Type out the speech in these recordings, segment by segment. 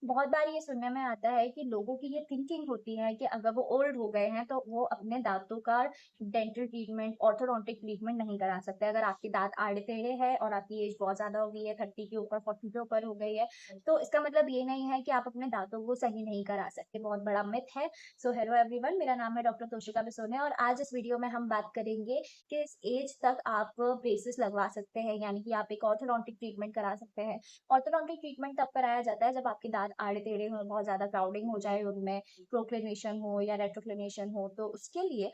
बहुत बार ये सुनने में आता है कि लोगों की ये थिंकिंग होती है कि अगर वो ओल्ड हो गए हैं तो वो अपने दांतों का डेंटल ट्रीटमेंट ऑर्थोडोंटिक ट्रीटमेंट नहीं करा सकते। अगर आपके दांत आड़े टेढ़े हैं और आपकी एज बहुत ज्यादा हो गई है, 30 के ऊपर, 40 के ऊपर हो गई है, तो इसका मतलब ये नहीं है कि आप अपने दांतों को सही नहीं करा सकते। बहुत बड़ा मिथ है। सो हेलो एवरीवन, मेरा नाम है डॉक्टर तोशिका बिसोने और आज इस वीडियो में हम बात करेंगे कि इस एज तक आप ब्रेसेस लगवा सकते हैं, यानी कि आप एक ऑर्थोडोंटिक ट्रीटमेंट करा सकते हैं। ऑर्थोडोंटिक ट्रीटमेंट तब कराया जाता है जब आपके दांत आड़े टेढ़े हो, बहुत ज्यादा क्राउडिंग हो जाए, उनमें प्रोक्लिनेशन हो या रेट्रोक्लिनेशन हो, तो उसके लिए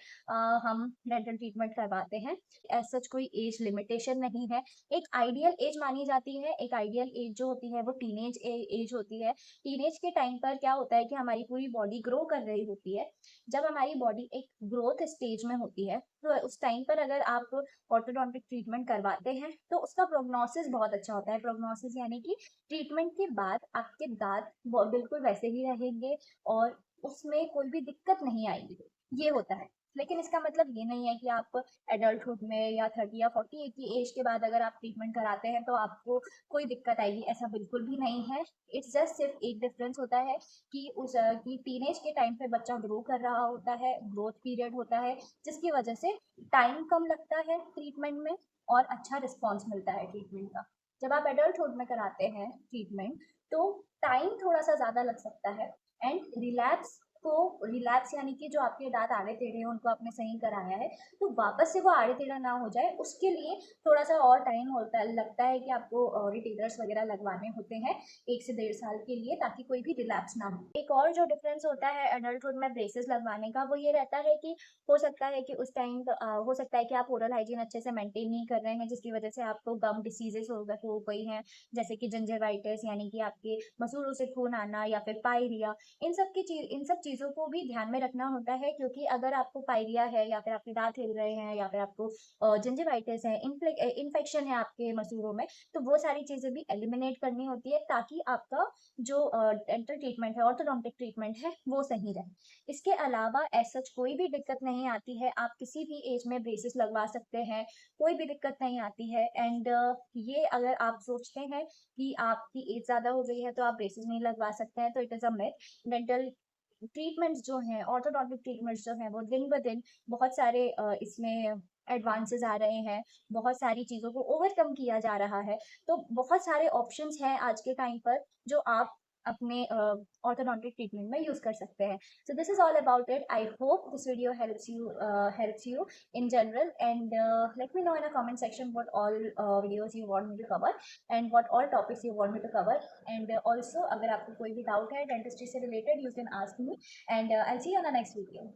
हम डेंटल ट्रीटमेंट करवाते हैं। एज सच कोई एज लिमिटेशन नहीं है। एक आइडियल एज मानी जाती है। एक आइडियल एज जो होती है वो टीनेज एज होती है। टीनेज के टाइम पर क्या होता है कि हमारी पूरी बॉडी ग्रो कर रही होती है। जब हमारी बॉडी एक ग्रोथ स्टेज में होती है तो उस टाइम पर अगर आप ऑर्थोडोंटिक ट्रीटमेंट करवाते हैं तो उसका प्रोग्नोसिस बहुत अच्छा होता है। प्रोग्नोसिस यानी कि ट्रीटमेंट के बाद आपके दांत बिल्कुल वैसे ही रहेंगे और उसमें कोई भी दिक्कत नहीं आएगी। ये होता है। लेकिन इसका मतलब ये नहीं है कि आप एडल्टहुड में या 30 या 40 की एज के बाद अगर आप ट्रीटमेंट कराते हैं तो आपको कोई दिक्कत आएगी, ऐसा बिल्कुल भी नहीं है। इट्स जस्ट सिर्फ एक डिफरेंस होता है कि कि टीनेज के टाइम पे बच्चा ग्रो कर रहा होता है, ग्रोथ पीरियड होता है, जिसकी वजह से टाइम कम लगता है ट्रीटमेंट में और अच्छा रिस्पॉन्स मिलता है ट्रीटमेंट का। जब आप एडल्टहुड में कराते हैं ट्रीटमेंट तो टाइम थोड़ा सा ज़्यादा लग सकता है। एंड रिलैप्स यानी कि जो आपके दांत आड़े टेढ़े हैं उनको आपने सही कराया है, तो वापस से वो आड़े टेढ़ा ना हो जाए उसके लिए थोड़ा सा और टाइम होता है, लगता है कि आपको रिटेलर्स वगैरह लगवाने होते हैं 1 से 1.5 साल के लिए, ताकि कोई भी रिलैप्स ना हो। एक और जो डिफरेंस होता है एडल्टहुड में ब्रेसेस लगवाने का वो ये रहता है कि हो सकता है कि उस टाइम हो सकता है कि आप ओरल हाइजीन अच्छे से मेंटेन नहीं कर रहे हैं, जिसकी वजह से आपको गम डिसीजेस हो गई हैं, जैसे कि जिंजरवाइटिस यानी कि आपके मसूड़ों से खून आना या फिर पायरिया। इन सब चीज़ों को भी ध्यान में रखना होता है, क्योंकि अगर आपको पायरिया है या फिर आपके दांत हिल रहे हैं या फिर आपको जिंजरवाइटिस है, इन्फेक्शन है आपके मसूड़ों में, तो वो सारी चीज़ें भी एलिमिनेट करनी होती है ताकि आपका जो डेंटल ट्रीटमेंट है, ऑर्थोडोंटिक ट्रीटमेंट है, वो सही रहे। इसके अलावा ऐसा कोई भी दिक्कत नहीं आती है, आप किसी भी एज में ब्रेसेस लगवा सकते हैं, कोई भी दिक्कत नहीं आती है। एंड ये अगर आप सोचते हैं कि आपकी एज ज़्यादा हो गई है तो आप ब्रेसेस नहीं लगवा सकते हैं, तो it is a myth. Dental treatments जो हैं, ऑर्थोडोंटिक ट्रीटमेंट्स जो हैं, वो दिन ब दिन बहुत सारे इसमें एडवांसेस आ रहे हैं, बहुत सारी चीज़ों को ओवरकम किया जा रहा है। तो बहुत सारे ऑप्शंस हैं आज के टाइम पर जो आप अपने ऑर्थोडोंटिक ट्रीटमेंट में यूज़ कर सकते हैं। So this is all about it. I hope this video helps you in general, and let me know in a comment section what all videos you want me to cover and what all topics you want me to cover. And also अगर आपको कोई भी doubt है dentistry से related, you can ask me, and I'll see you on the next video.